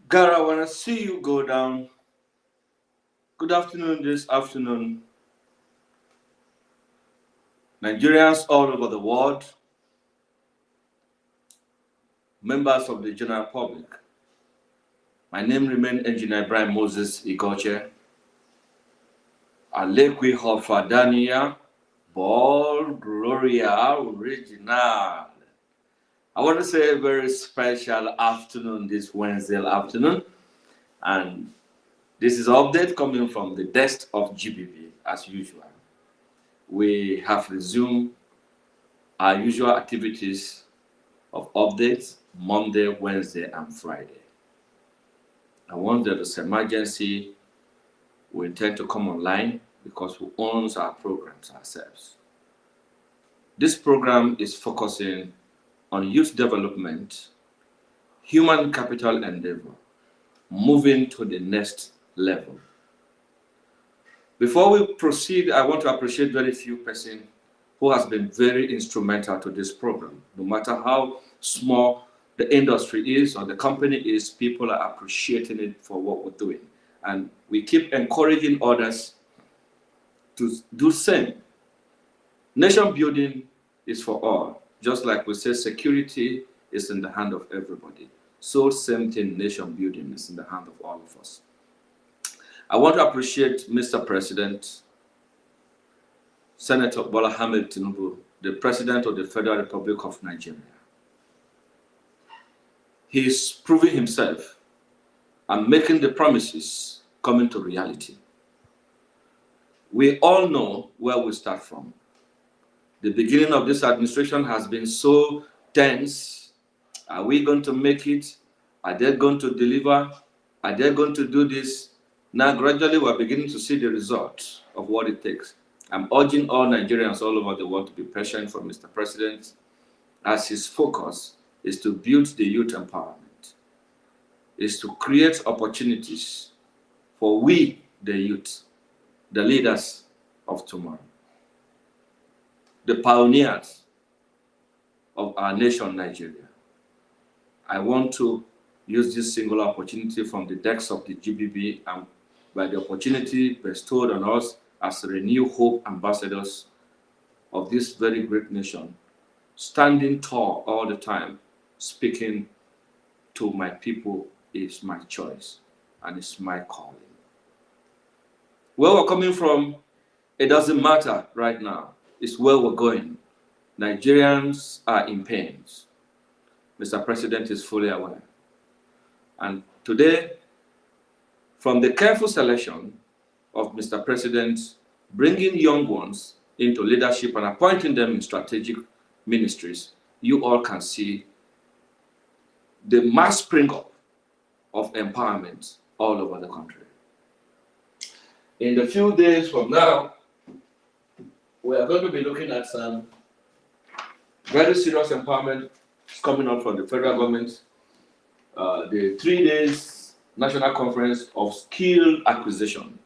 Gara, I wanna see you go down. Good afternoon this afternoon. Nigerians all over the world, members of the general public. My name remains Engineer Ibrahim Moses Igoche. Alekwi Hofadania, Ball Gloria Original. I want to say a very special afternoon this Wednesday afternoon. And this is an update coming from the desk of GBB as usual. We have resumed our usual activities of updates Monday, Wednesday, and Friday. And once there is emergency, we intend to come online because we own our programs ourselves. This program is focusing on youth development, human capital endeavor, moving to the next level. Before we proceed, I want to appreciate very few persons who has been very instrumental to this program. No matter how small the industry is or the company is, people are appreciating it for what we're doing. And we keep encouraging others to do the same. Nation building is for all. Just like we say security is in the hand of everybody. So same thing, nation building is in the hand of all of us. I want to appreciate Mr. President, Senator Bola Ahmed Tinubu, the President of the Federal Republic of Nigeria. He's proving himself and making the promises coming to reality. We all know where we start from. The beginning of this administration has been so tense. Are we going to make it? Are they going to deliver? Are they going to do this? Now, gradually, we're beginning to see the result of what it takes. I'm urging all Nigerians all over the world to be patient for Mr. President, as his focus is to build the youth empowerment, is to create opportunities for we, the youth, the leaders of tomorrow, the pioneers of our nation, Nigeria. I want to use this singular opportunity from the decks of the GBB and by the opportunity bestowed on us as Renew Hope ambassadors of this very great nation, standing tall all the time, speaking to my people is my choice and it's my calling. Where we're coming from, it doesn't matter right now. It's where we're going. Nigerians are in pain. Mr. President is fully aware. And today, from the careful selection of Mr. President, bringing young ones into leadership and appointing them in strategic ministries, you all can see the mass spring up of empowerment all over the country. In the few days from now, we are going to be looking at some very serious empowerment coming up from the federal government. The 3 days National Conference of Skill Acquisition,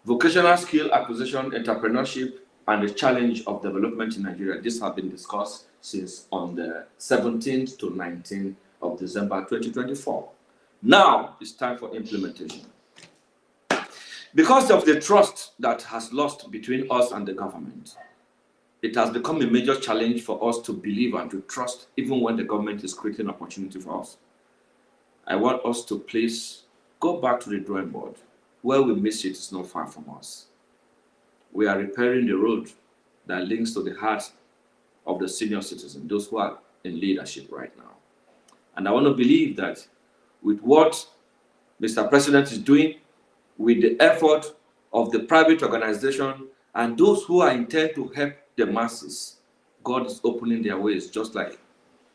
vocational skill acquisition, entrepreneurship, and the challenge of development in Nigeria. This has been discussed since on the 17th to 19th of December 2024. Now it's time for implementation. Because of the trust that has lost between us and the government, it has become a major challenge for us to believe and to trust even when the government is creating opportunity for us. I want us to please go back to the drawing board. Where we miss it is not far from us. We are repairing the road that links to the heart of the senior citizen, those who are in leadership right now. And I want to believe that with what Mr. President is doing, with the effort of the private organization and those who are intent to help the masses, God is opening their ways just like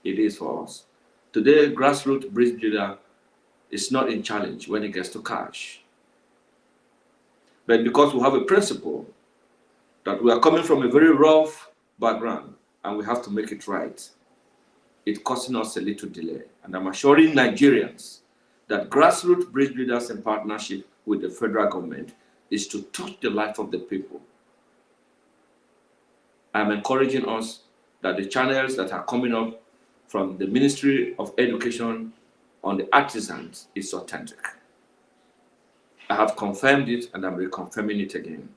it is for us. Today, grassroots bridge builder is not in challenge when it gets to cash. But because we have a principle that we are coming from a very rough background and we have to make it right, it's costing us a little delay. And I'm assuring Nigerians that grassroots bridge leaders in partnership with the federal government is to touch the life of the people. I'm encouraging us that the channels that are coming up from the Ministry of Education on the artisans is authentic. I have confirmed it and I'm reconfirming it again.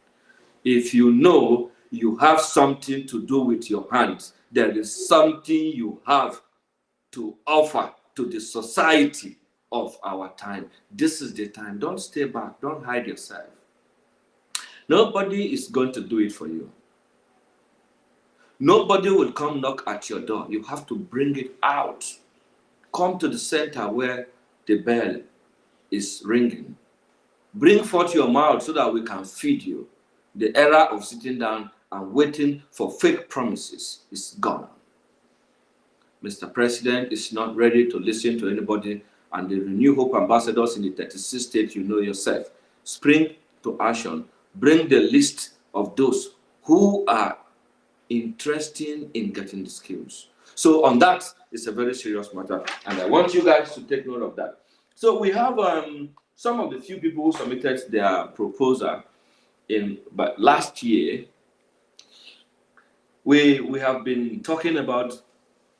If you know you have something to do with your hands, there is something you have to offer to the society of our time. This is the time. Don't stay back. Don't hide yourself. Nobody is going to do it for you. Nobody will come knock at your door. You have to bring it out. Come to the center where the bell is ringing. Bring forth your mouth so that we can feed you. The era of sitting down and waiting for fake promises is gone. Mr. President is not ready to listen to anybody, and the Renew Hope ambassadors in the 36 states, you know yourself, spring to action. Bring the list of those who are interested in getting the skills. So on that, it's a very serious matter, and I want you guys to take note of that. So we have some of the few people who submitted their proposal but last year. We have been talking about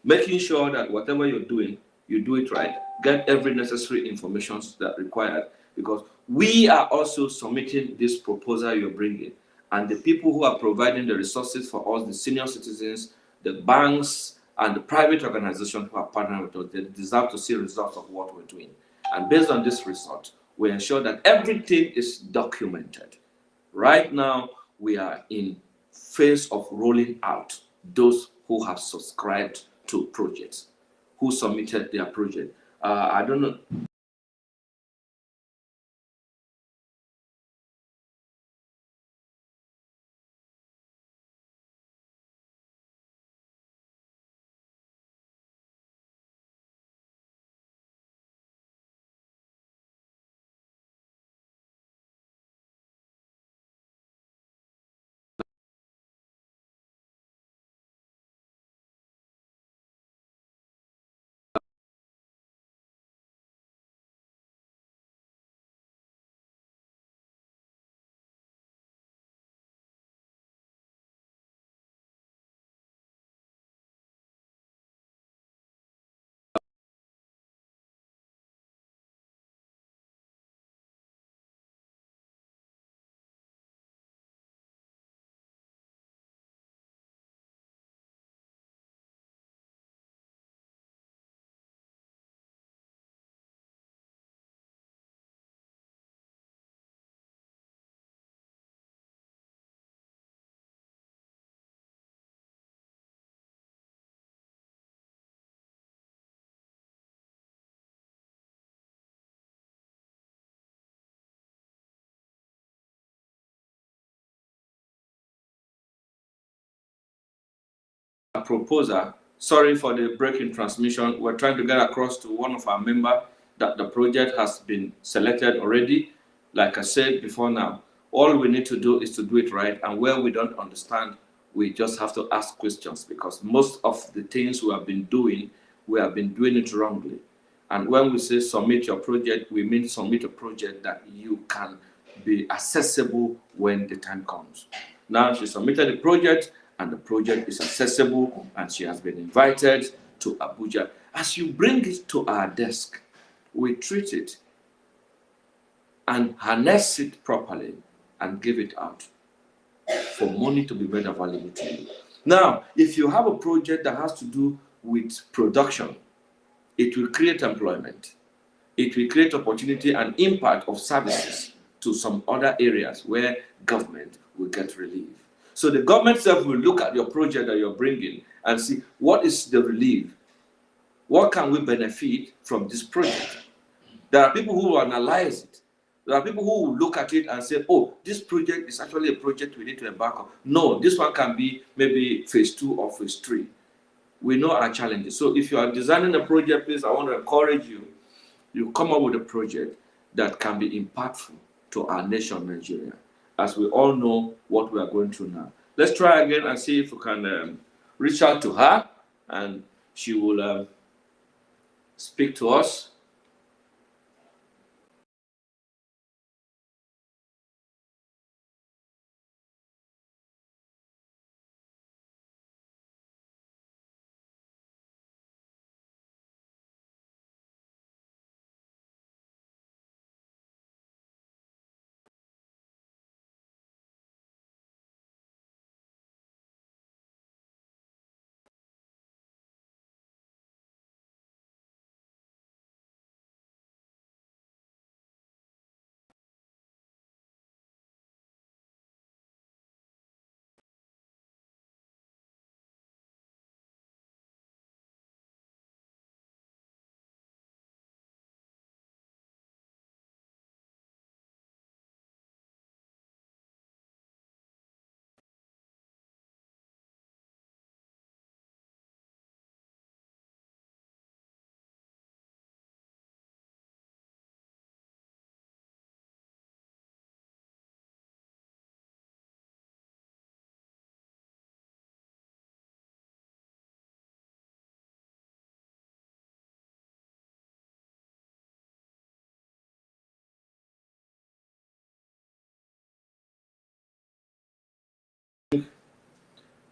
making sure that whatever you're doing, you do it right. Get every necessary information that required, because we are also submitting this proposal you're bringing, and the people who are providing the resources for us, the senior citizens, the banks, and the private organizations who are partnering with us, they deserve to see results of what we're doing. And based on this result, we ensure that everything is documented. Right now, we are in phase of rolling out those who have subscribed to projects, who submitted their project. I don't know. Proposal. Sorry for the break in transmission. We're trying to get across to one of our members that the project has been selected already. Like I said before now, all we need to do is to do it right. And where we don't understand, we just have to ask questions, because most of the things we have been doing it wrongly. And when we say submit your project, we mean submit a project that you can be accessible when the time comes. Now she submitted the project, and the project is accessible, and she has been invited to Abuja. As you bring it to our desk, we treat it and harness it properly and give it out for money to be made available to you. Now, if you have a project that has to do with production, it will create employment. It will create opportunity and impact of services to some other areas where government will get relief. So the government itself will look at your project that you're bringing and see what is the relief. What can we benefit from this project? There are people who will analyze it. There are people who will look at it and say, oh, this project is actually a project we need to embark on. No, this one can be maybe phase 2 or phase 3. We know our challenges. So if you are designing a project, please, I want to encourage you, you come up with a project that can be impactful to our nation, Nigeria, as we all know what we are going through now. Let's try again and see if we can reach out to her, and she will speak to us.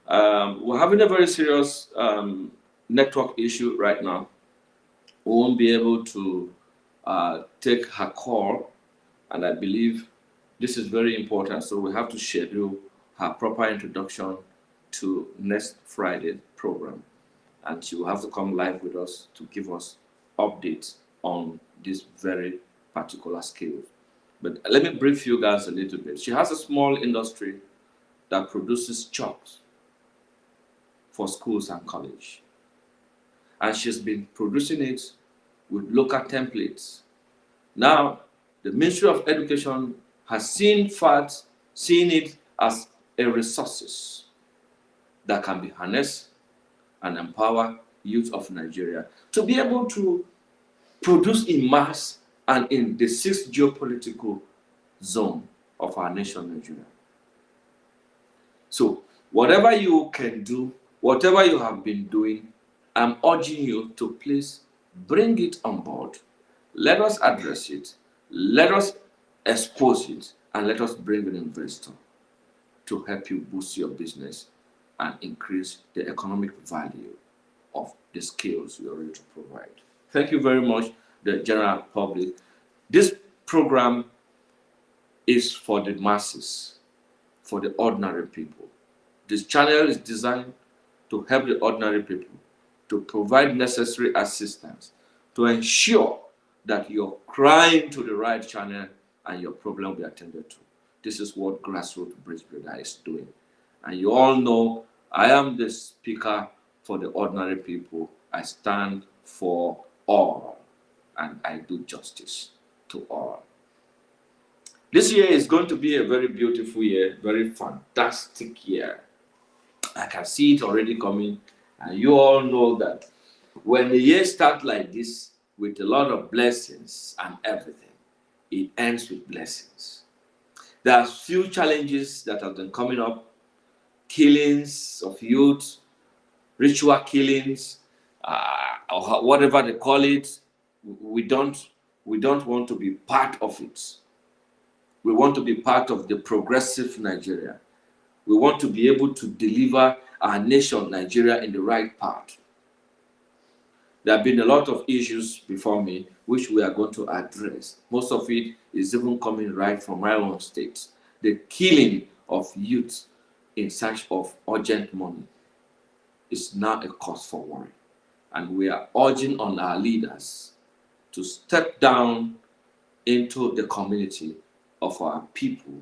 We're having a very serious network issue right now. We won't be able to take her call, and I believe this is very important. So we have to schedule her proper introduction to next Friday program, and she will have to come live with us to give us updates on this very particular skill. But let me brief you guys a little bit. She has a small industry that produces chalks for schools and college, and she's been producing it with local templates. Now, the Ministry of Education has seen it as a resources that can be harnessed and empower youth of Nigeria to be able to produce in mass and in the sixth geopolitical zone of our nation, Nigeria. So, whatever you can do, whatever you have been doing, I'm urging you to please bring it on board. Let us address it, let us expose it, and let us bring an investor to help you boost your business and increase the economic value of the skills you are ready to provide. Thank you very much, the general public. This program is for the masses, for the ordinary people. This channel is designed to help the ordinary people, to provide necessary assistance, to ensure that you're crying to the right channel and your problem will be attended to. This is what Grassroots Bridge Builder is doing. And you all know I am the speaker for the ordinary people. I stand for all, and I do justice to all. This year is going to be a very beautiful year, very fantastic year. I can see it already coming, and you all know that when the year starts like this with a lot of blessings and everything, it ends with blessings. There are few challenges that have been coming up: killings of youth, ritual killings, or whatever they call it. We don't want to be part of it. We want to be part of the progressive Nigeria. We want to be able to deliver our nation, Nigeria, in the right path. There have been a lot of issues before me which we are going to address. Most of it is even coming right from my own state. The killing of youth in search of urgent money is now a cause for worry. And we are urging on our leaders to step down into the community of our people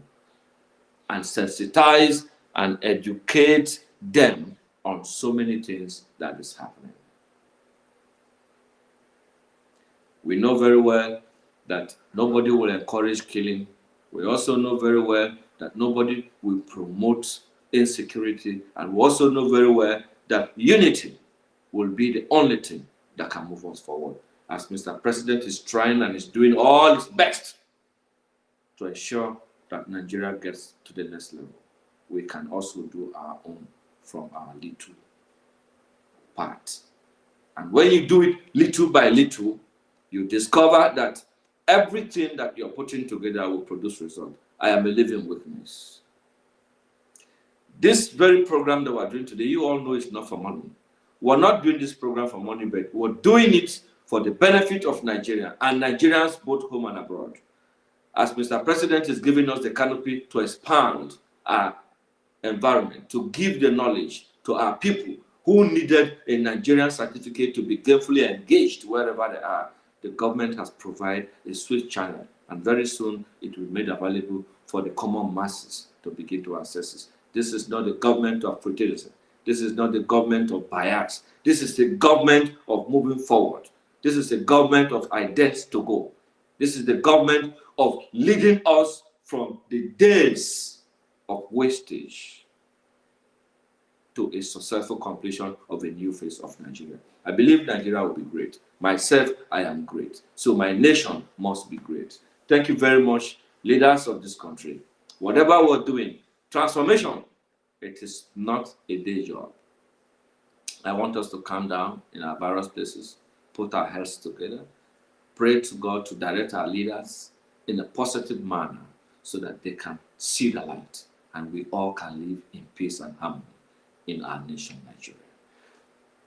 and sensitize and educate them on so many things that is happening. We know very well that nobody will encourage killing. We also know very well that nobody will promote insecurity. And we also know very well that unity will be the only thing that can move us forward. As Mr. President is trying and is doing all his best to ensure that Nigeria gets to the next level, we can also do our own from our little part. And when you do it little by little, you discover that everything that you're putting together will produce results. I am a living witness. This very program that we're doing today, you all know it's not for money. We're not doing this program for money, but we're doing it for the benefit of Nigeria and Nigerians both home and abroad. As Mr. President is giving us the canopy to expand our environment, to give the knowledge to our people who needed a Nigerian certificate to be gainfully engaged wherever they are, the government has provided a switch channel, and very soon it will be made available for the common masses to begin to access it. This is not the government of prejudice. This is not the government of bias. This is the government of moving forward. This is the government of ideas to go. This is the government of leading us from the days of wastage to a successful completion of a new phase of Nigeria. I believe Nigeria will be great. Myself, I am great. So my nation must be great. Thank you very much, leaders of this country. Whatever we're doing, transformation, it is not a day job. I want us to calm down in our various places, put our heads together, pray to God to direct our leaders in a positive manner so that they can see the light and we all can live in peace and harmony. in our nation, Nigeria.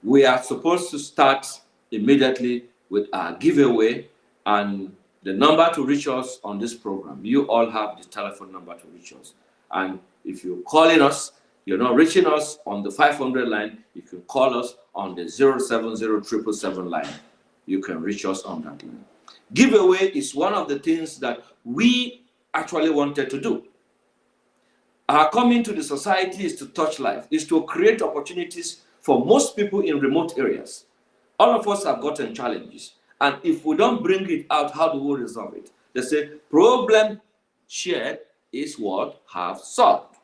We are supposed to start immediately with our giveaway, and the number to reach us on this program. You all have the telephone number to reach us. And if you're calling us, you're not reaching us on the 500 line, you can call us on the 070-777 line. You can reach us on that line. Giveaway is one of the things that we actually wanted to do. Our coming to the society is to touch life, is to create opportunities for most people in remote areas. All of us have gotten challenges, and if we don't bring it out, how do we resolve it? They say, problem shared is what half solved.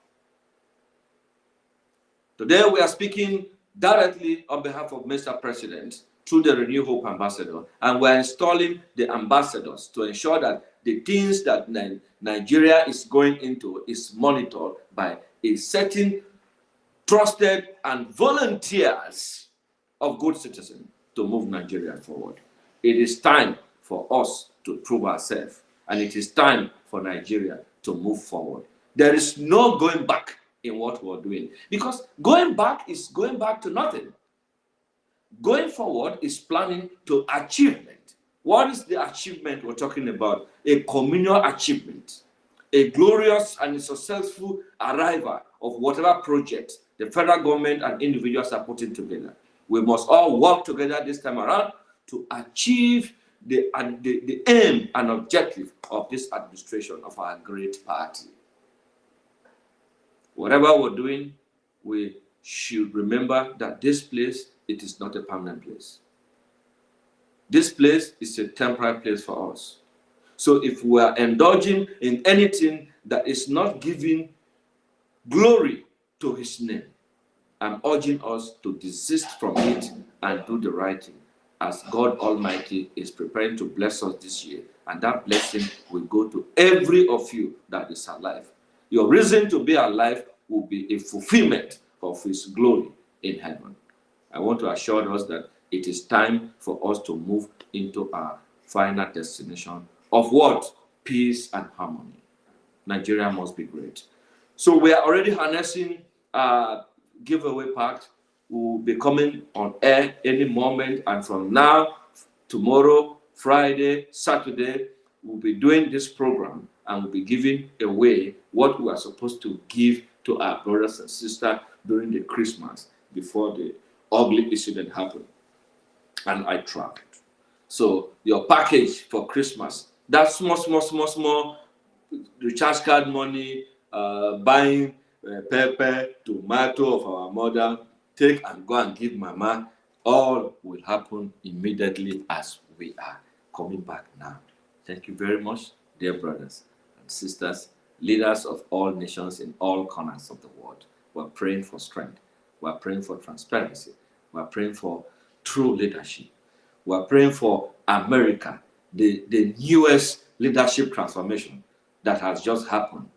Today we are speaking directly on behalf of Mr. President through the Renew Hope Ambassador, and we're installing the ambassadors to ensure that the things that Nigeria is going into is monitored by a certain trusted and volunteers of good citizens to move Nigeria forward. It is time for us to prove ourselves, and it is time for Nigeria to move forward. There is no going back in what we're doing, because going back is going back to nothing. Going forward is planning to achievement. What is the achievement we're talking about? A communal achievement, a glorious and a successful arrival of whatever project the federal government and individuals are putting together. We must all work together this time around to achieve the aim and objective of this administration of our great party. Whatever we're doing, we should remember that this place, it is not a permanent place. This place is a temporary place for us. So if we are indulging in anything that is not giving glory to his name, I'm urging us to desist from it and do the right thing, as God Almighty is preparing to bless us this year, and that blessing will go to every of you that is alive. Your reason to be alive will be a fulfillment of his glory in heaven. I want to assure us that it is time for us to move into our final destination of what? Peace and harmony. Nigeria must be great. So we are already harnessing giveaway pact. We will be coming on air any moment, and from now, tomorrow, Friday, Saturday, we'll be doing this program, and we'll be giving away what we are supposed to give to our brothers and sisters during the Christmas before the ugly incident happened and I traveled. So your package for Christmas, that small recharge card money, buying pepper, tomato of our mother, take and go and give mama, all will happen immediately as we are coming back now. Thank you very much, dear brothers and sisters, leaders of all nations in all corners of the world. We're praying for strength. We're praying for transparency. We're praying for true leadership. We're praying for America, the newest leadership transformation that has just happened.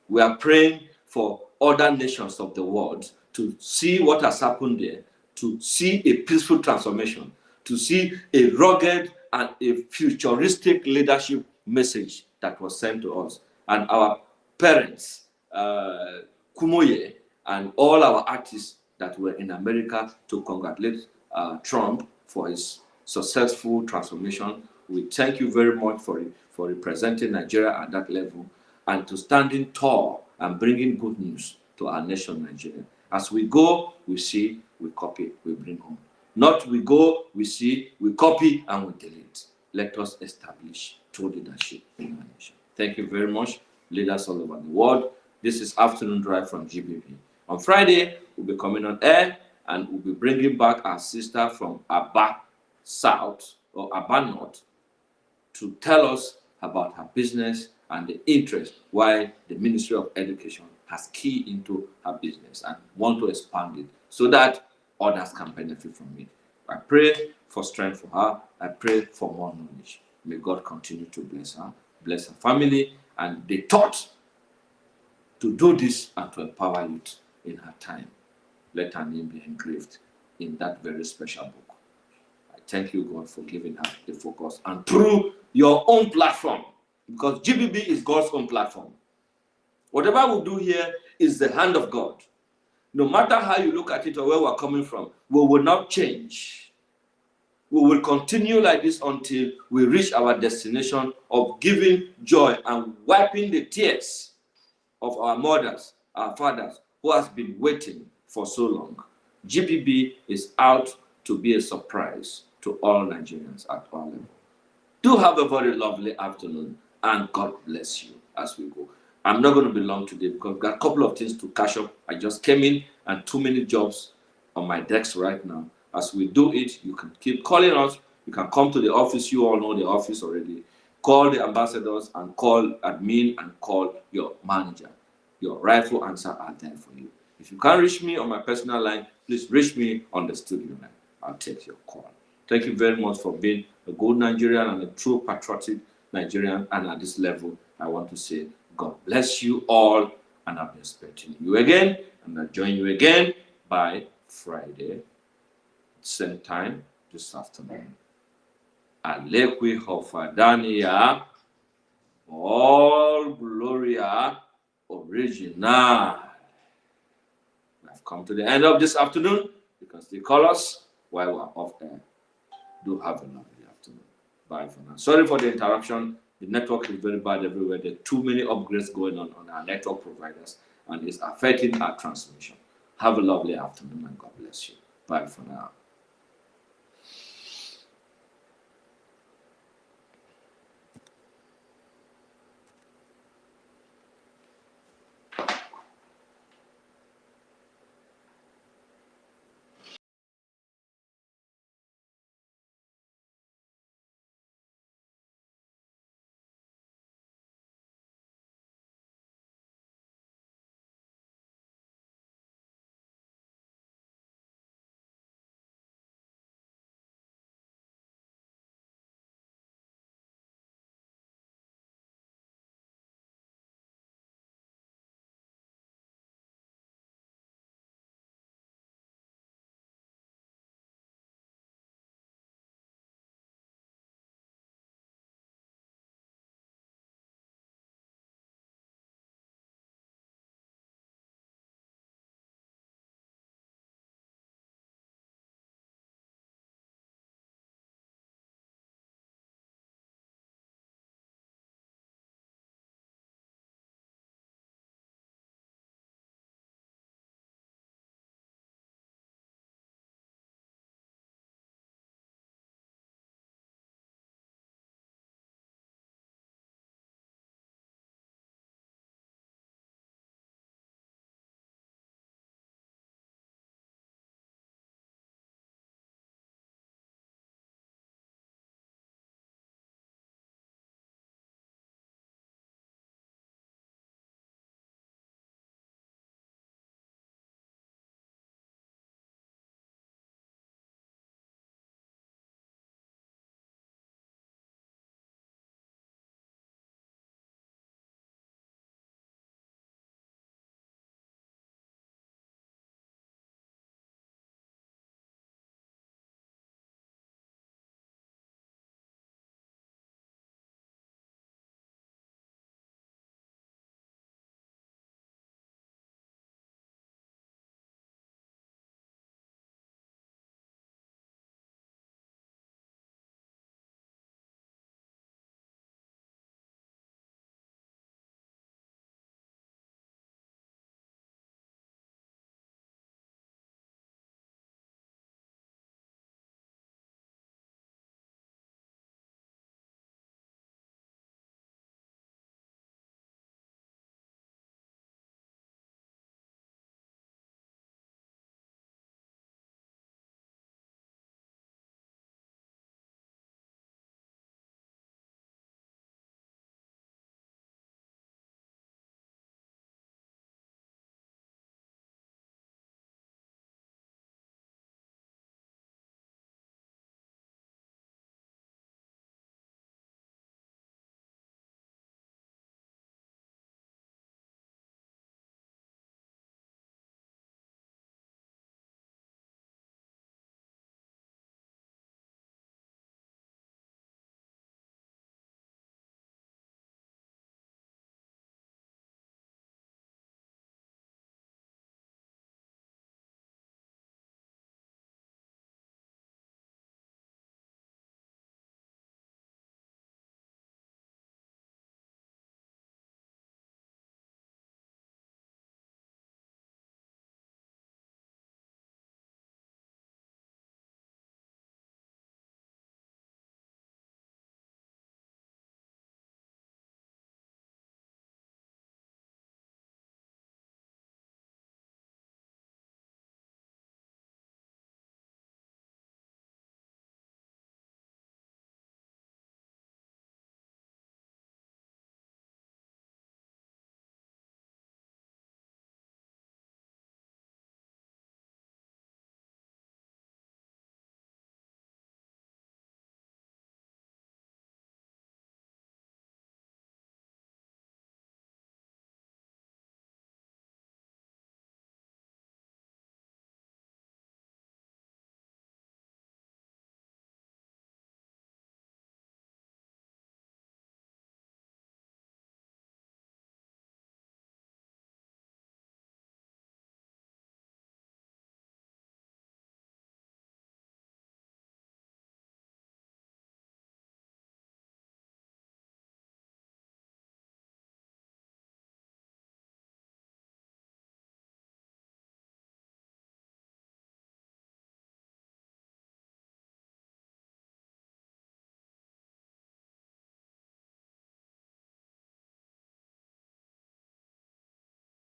We are praying for other nations of the world to see what has happened there, to see a peaceful transformation, to see a rugged and a futuristic leadership message that was sent to us. And our parents, Kumoye, and all our artists that were in America to congratulate Trump for his successful transformation. We thank you very much for representing Nigeria at that level and to standing tall and bringing good news to our nation, Nigeria. As we go, we see, we copy, we bring home. Not we go, we see, we copy, and we delete. Let us establish true leadership in our nation. Thank you very much, leaders all over the world. This is Afternoon Drive from GBB. On Friday, we'll be coming on air, and we'll be bringing back our sister from Aba South or Aba North to tell us about her business and the interest why the Ministry of Education has keyed into her business and want to expand it so that others can benefit from it. I pray for strength for her. I pray for more knowledge. May God continue to bless her family, and the thought to do this and to empower youth in her time. Let her name be engraved in that very special book. I thank you, God, for giving her the focus and through your own platform, because GBB is God's own platform. Whatever we do here is the hand of God. No matter how you look at it or where we're coming from, we will not change. We will continue like this until we reach our destination of giving joy and wiping the tears of our mothers, our fathers, who has been waiting for so long. GBB is out to be a surprise to all Nigerians at all levels. Do have a very lovely afternoon, and God bless you as we go. I'm not going to be long today because I've got a couple of things to catch up. I just came in and too many jobs on my desk right now. As we do it, you can keep calling us. You can come to the office. You all know the office already. Call the ambassadors and call admin and call your manager. Your rightful answer are there for you. If you can't reach me on my personal line, please reach me on the studio line. I'll take your call. Thank you very much for being a good Nigerian and a true patriotic Nigerian. And at this level, I want to say God bless you all. And I'll be expecting you again. And I'll join you again by Friday, same time this afternoon. Alekwi Hofadania, all Gloria Original. I've come to the end of this afternoon. You can still call us while we're off air. Do have a lovely afternoon. Bye for now. Sorry for the interruption. The network is very bad everywhere. There are too many upgrades going on our network providers, and it's affecting our transmission. Have a lovely afternoon, and God bless you. Bye for now.